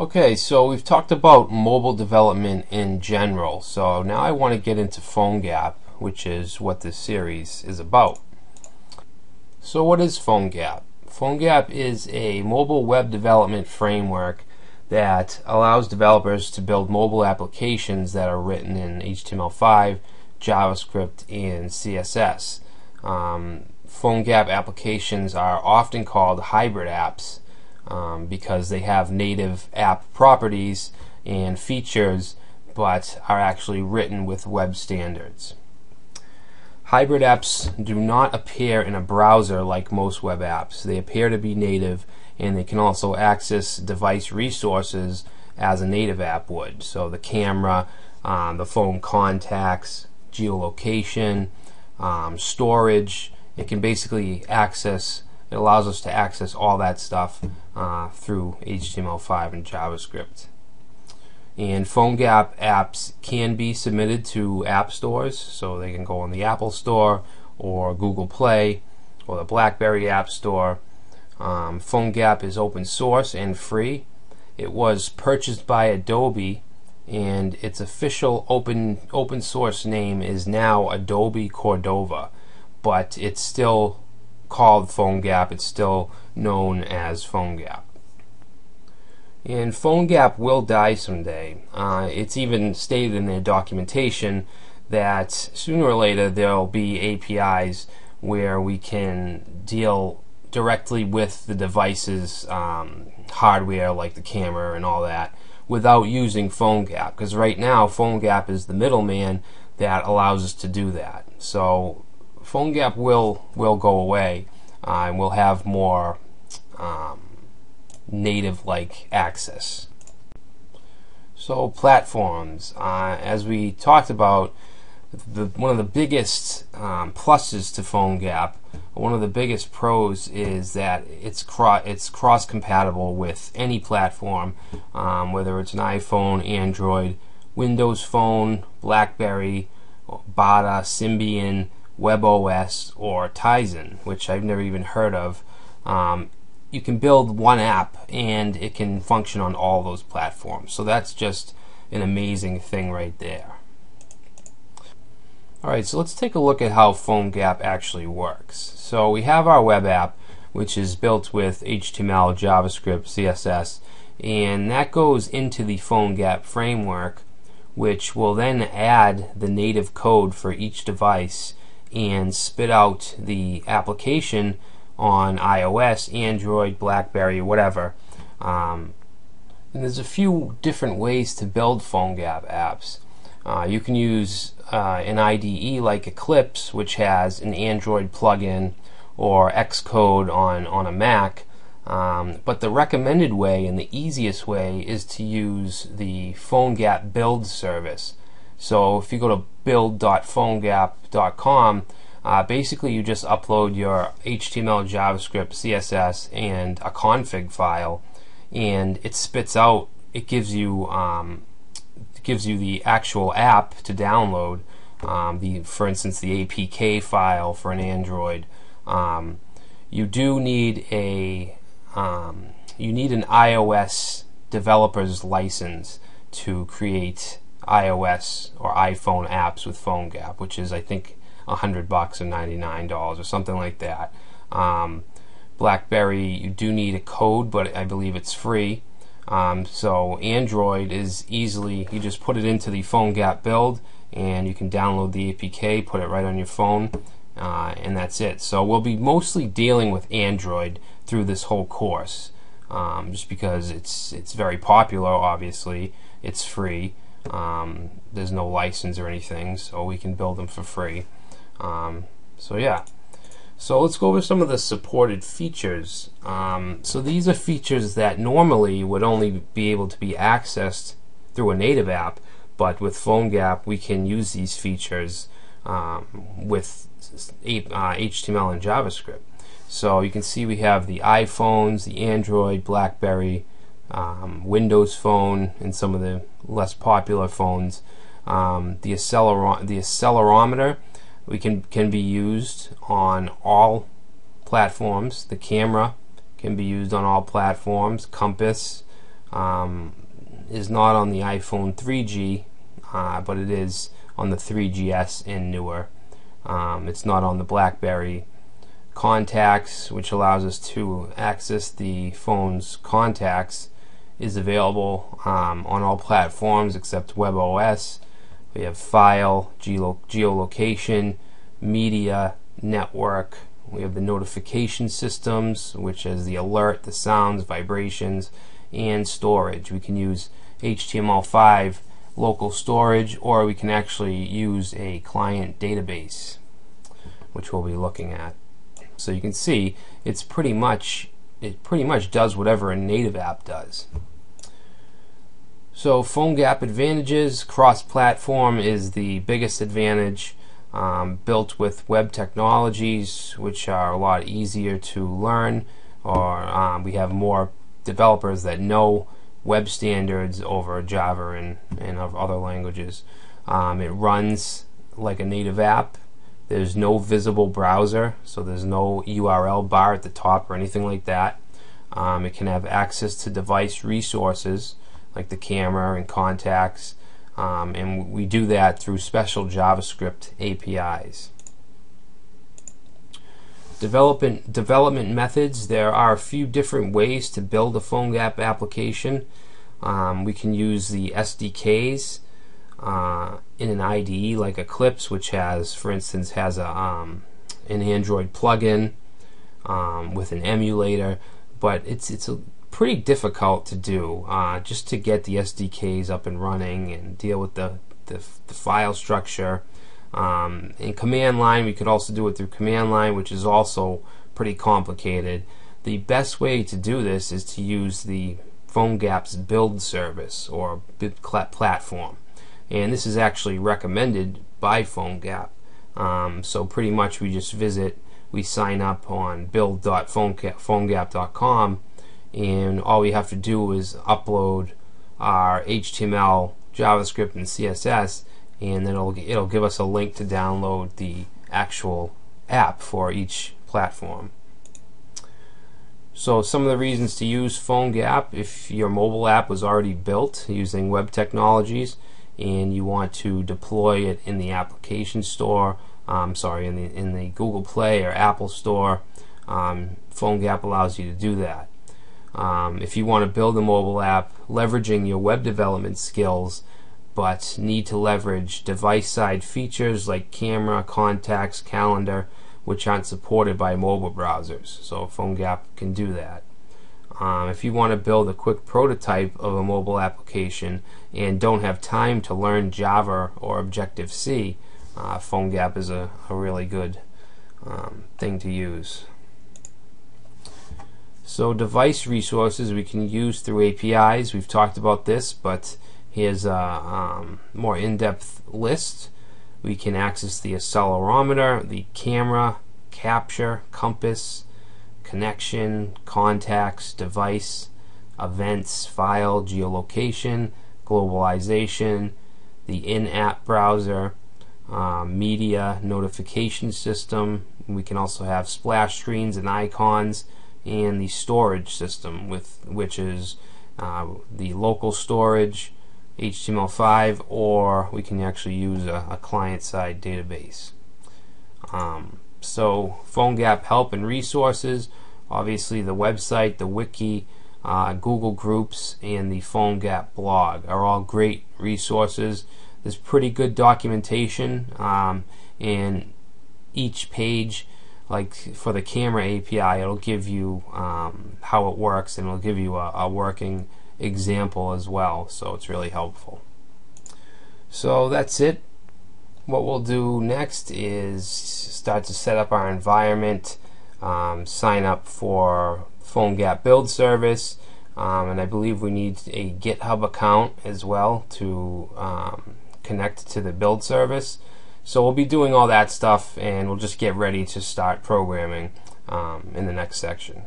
Okay, so we've talked about mobile development in general, so now I want to get into PhoneGap, which is what this series is about. So what is PhoneGap? PhoneGap is a mobile web development framework that allows developers to build mobile applications that are written in HTML5, JavaScript, and CSS. PhoneGap applications are often called hybrid apps because they have native app properties and features but are actually written with web standards. Hybrid apps do not appear in a browser like most web apps. They appear to be native, and they can also access device resources as a native app would. So the camera, the phone contacts, geolocation, storage. It can basically access, it allows us to access all that stuff through HTML5 and JavaScript. And PhoneGap apps can be submitted to app stores, so they can go on the Apple Store or Google Play or the BlackBerry App Store. PhoneGap is open source and free. It was purchased by Adobe, and its official open source name is now Adobe Cordova, but it's still called PhoneGap. It's still known as PhoneGap. And PhoneGap will die someday. It's even stated in their documentation that sooner or later there'll be APIs where we can deal directly with the device's hardware, like the camera and all that, without using PhoneGap. Because right now PhoneGap is the middleman that allows us to do that. So PhoneGap will go away, and we'll have more native-like access. So platforms, as we talked about, one of the biggest pluses to PhoneGap, one of the biggest pros is that it's cross-compatible with any platform, whether it's an iPhone, Android, Windows Phone, BlackBerry, Bada, Symbian, WebOS, or Tizen, which I've never even heard of. You can build one app and it can function on all those platforms. So that's just an amazing thing right there. Alright, so let's take a look at how PhoneGap actually works. So we have our web app, which is built with HTML, JavaScript, CSS, and that goes into the PhoneGap framework, which will then add the native code for each device and spit out the application on iOS, Android, BlackBerry, whatever. And there's a few different ways to build PhoneGap apps. You can use an IDE like Eclipse, which has an Android plugin, or Xcode on a Mac. But the recommended way and the easiest way is to use the PhoneGap build service. So if you go to build.phonegap.com, basically you just upload your HTML, JavaScript, CSS, and a config file, and it spits out, it gives you the actual app to download, for instance the APK file for an Android. You do need an iOS developer's license to create iOS or iPhone apps with PhoneGap, which is, I think, $100 or $99 or something like that. BlackBerry, you do need a code, but I believe it's free. So Android is easily, you just put it into the PhoneGap build and you can download the APK, put it right on your phone, and that's it. So we'll be mostly dealing with Android through this whole course, just because it's very popular. Obviously it's free, there's no license or anything, so we can build them for free. So yeah, so let's go over some of the supported features. So these are features that normally would only be able to be accessed through a native app, but with PhoneGap we can use these features with HTML and JavaScript. So you can see we have the iPhones, the Android, BlackBerry, Windows Phone, and some of the less popular phones. The accelerometer can be used on all platforms. The camera can be used on all platforms. Compass, is not on the iPhone 3G, but it is on the 3GS and newer. It's not on the BlackBerry contacts, which allows us to access the phone's contacts. Is available on all platforms except WebOS. We have file, geolocation, media, network. We have the notification systems, which is the alert, the sounds, vibrations, and storage. We can use HTML5 local storage, or we can actually use a client database, which we'll be looking at. So you can see it pretty much does whatever a native app does. So PhoneGap advantages: cross-platform is the biggest advantage. Built with web technologies, which are a lot easier to learn, or we have more developers that know web standards over Java and other languages. It runs like a native app. There's no visible browser, so there's no URL bar at the top or anything like that. It can have access to device resources like the camera and contacts, and we do that through special JavaScript APIs. Development methods: there are a few different ways to build a PhoneGap application. We can use the SDKs in an IDE like Eclipse, which has, for instance, an Android plugin with an emulator, but it's pretty difficult to do just to get the SDKs up and running and deal with the file structure. In command line, we could also do it through command line, which is also pretty complicated. The best way to do this is to use the PhoneGap's build service or platform, and this is actually recommended by PhoneGap. So pretty much we sign up on build.phonegap.com, and all we have to do is upload our HTML, JavaScript, and CSS, and then it'll give us a link to download the actual app for each platform. So some of the reasons to use PhoneGap: if your mobile app was already built using web technologies and you want to deploy it in the application store, in the Google Play or Apple Store, PhoneGap allows you to do that. If you want to build a mobile app leveraging your web development skills but need to leverage device-side features like camera, contacts, calendar, which aren't supported by mobile browsers, so PhoneGap can do that. If you want to build a quick prototype of a mobile application and don't have time to learn Java or Objective-C, PhoneGap is a really good thing to use. So device resources we can use through APIs. We've talked about this, but here's a more in-depth list. We can access the accelerometer, the camera, capture, compass, connection, contacts, device, events, file, geolocation, globalization, the in-app browser, media, notification system. We can also have splash screens and icons, and the storage system, which is the local storage, HTML5, or we can actually use a client-side database. So PhoneGap help and resources: obviously the website, the wiki, Google Groups, and the PhoneGap blog are all great resources. There's pretty good documentation, and each page, like for the camera API, it'll give you how it works, and it'll give you a working example as well, so it's really helpful. So that's it. What we'll do next is start to set up our environment, sign up for PhoneGap build service, and I believe we need a GitHub account as well to connect to the build service. So we'll be doing all that stuff, and we'll just get ready to start programming in the next section.